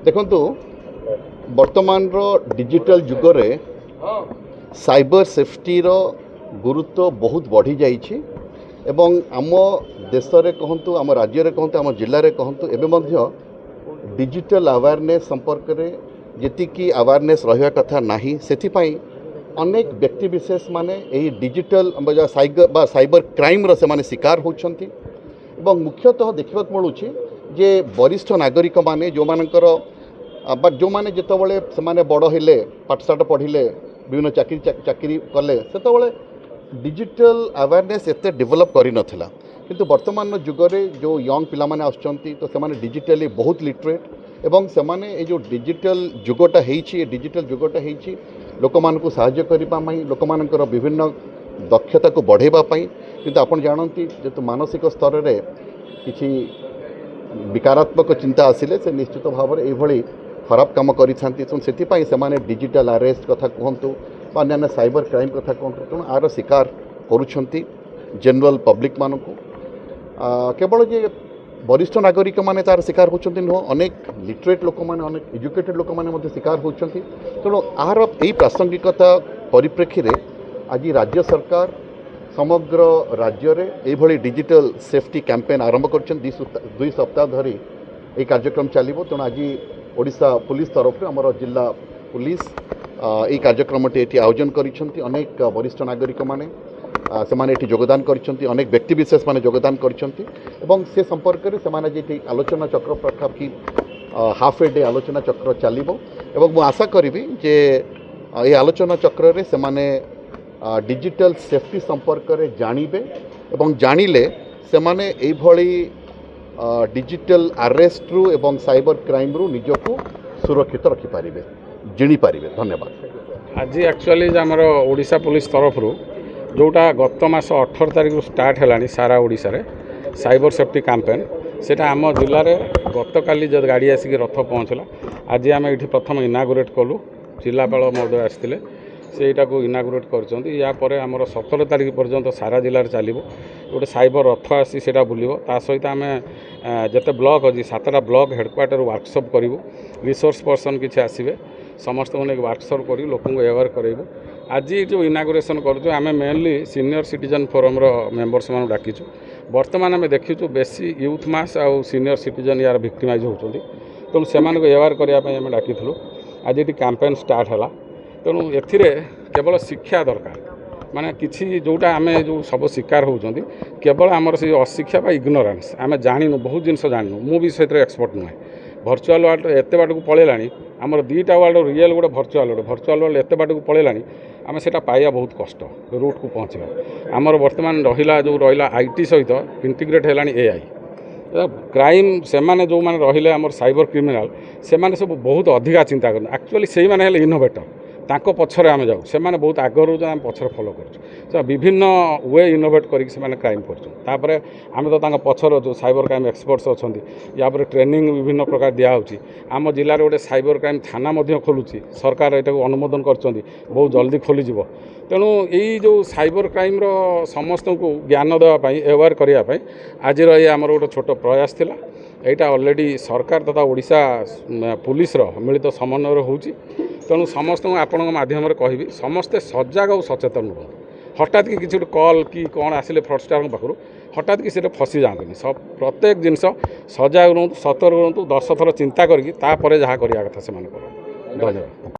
देखु वर्तमान digital जुगरे cyber safety रो गुरुत्व बहुत बढ़ी जाइए एवं आम देश में कहतु आम राज्य में कहतु आम जिले में कहतु एवं डिजिटल अवेयरनेस संपर्क में जी अवेयरनेस रहा कथा नहीं से अनेक व्यक्ति विशेष माने यही डिजिटल साइबर क्राइम से शिकार होती मुख्यतः देखा मिलूँ जे वरिष्ठ नागरिक माने जो मानकर जो माने जितेबाला से बड़ हेले पाठशाठ पढ़िले विभिन्न चाकरी कले से डिजिटल अवेयरनेस एते डेवलप करी नथिला किंतु वर्तमान जुगरे जो यंग पिला माने आछंती तो से डिजिटली बहुत लिटरेट एवं से माने जो डिजिटल जुगटा हेछि डिजिटल जुगटा हेछि लोक मानकु सहाय्य करिबा पई लोक मानकर विभिन्न दक्षता को बढ़ेबा पई किंतु आपण जानती जेतु मानसिक स्तर रे किछि विकारात्मक चिंता आसिले से निश्चित भाव में यही खराब कम करें डिजिटल अरेस्ट कथा कहतु अन्य साइबर क्राइम कथा कहतु तेणु आर शिकार करुँच जनरल पब्लिक मानक केवल जे वरिष्ठ नागरिक माने तार शिकार होती नुह अनेक लिटरेट लोक मैंने अनेक एजुकेटेड लोक मैंने शिकार होती तेणु आर यही प्रासंगिकता परिप्रेक्षी में आज राज्य सरकार समग्र राज्य में यही डिजिटल सेफ्टी कैंपेन आरंभ कर दुई सप्ताह धरी ये कार्यक्रम चलो तेणु आज ओडिशा पुलिस तरफ आमर जिला पुलिस ये कार्यक्रम ये आयोजन कर अनेक वरिष्ठ नागरिक माने से योगदान कर अनेक व्यक्ति विशेष माने योगदान कर से संपर्क में से आलोचना चक्र पाखापाखि हाफ ए डे आलोचना चक्र चलो मुझे आशा करी जे ये आलोचना चक्र रे से डिजिटल सेफ्टी संपर्क में जानवे एवं जानिले से माने डिजिटल अरेस्ट रु एवं साइबर क्राइम रु निजको सुरक्षित रखिपारे जिणिपारे। धन्यवाद। आज एक्चुअली आमर ओडिशा पुलिस तरफ जोटा गत मास 18 तारिख स्टार्ट है सारा ओडिशा रे साइबर सेफ्टी कैंपेन सेटा आम जिले में गत काली जब गाड़ी आसिक रथ पहुँचला आज आम ये प्रथम इनागुरेट कलु जिलापाल महोदय आसते से को इनागुरेट कर आमर 17 तारिख पर्यंत सारा जिले में चलो गोटे साइबर रथ आसी से बुल सहित आम जिते ब्लॉक अच्छी 7टा ब्लॉक हेडक्वार्टर वर्कशॉप करूँ रिसोर्स पर्सन किसी आसवे समस्त वर्कशॉप कर लोक अवेयर करूँ आज जो इनागुरेसन करें mainly senior citizen forum members मान डाकिचु बर्तमान आम देखीचु बेसी यूथ मास आउ सीनियर सिटीजन यार विक्टिमाइज होती तेणु से अवेयर करने डाकी आज ये कैंपेन स्टार्ट है तेणु ए केवल शिक्षा दरकार माने किसी जोटा आम जो सब शिकार होती केवल आमर से अशिक्षा बा इग्नोरेंस आम जानू बहुत जिन जानू मुझे से एक्सपर्ट नुहे भर्चुआल वर्ल्ड एत बाट को पलैलानी आमर दुईटा वर्ल्ड रियल गोटे भर्चुआल वर्ल्ड एत बाट को पलैलानी आम से पाइबा बहुत कष्ट रूट को पहुँचा आमर वर्तमान रहा जो रहा आईटी सहित इंटीग्रेट है एआई क्राइम से माने जो माने रहिले आमर साइबर क्रिमिनाल से माने सब बहुत अधिका चिंता कर एक्चुअली से माने हेले इनोवेटर तांको पछरे आम जाऊ से माने बहुत आगे रोज आम पछरे फॉलो कर विभिन्न वे इनोवेट करके से माने क्राइम कर आम तो तांको पछर जो साइबर क्राइम एक्सपर्ट्स अच्छा या ट्रेनिंग विभिन्न प्रकार दिखाई आम जिले में गोटे साइबर क्राइम थाना खोलुची सरकार यहाँ अनुमोदन कर बहुत जल्दी खोलीज तेणु यही जो साइबर क्राइम समस्त को ज्ञान देवाई अवेयर करने आज ये आमर गोटे छोट प्रयास थिला यहाँ ऑलरेडी सरकार तथा ओडिशा पुलिस मिलित समन्वय होची तेणु समस्त आपण माध्यम कहि समस्ते सजग और सचेतन रुहतु हठात कि किसी कॉल कि कौन आसिले फ्रडस्टार पाखु हठात कि से फसी जाती सब प्रत्येक जिनस सजग रुहतु सतर्क रुहतु 10 थर चिंता करके जहाँ करिया कथा से धन्यवाद।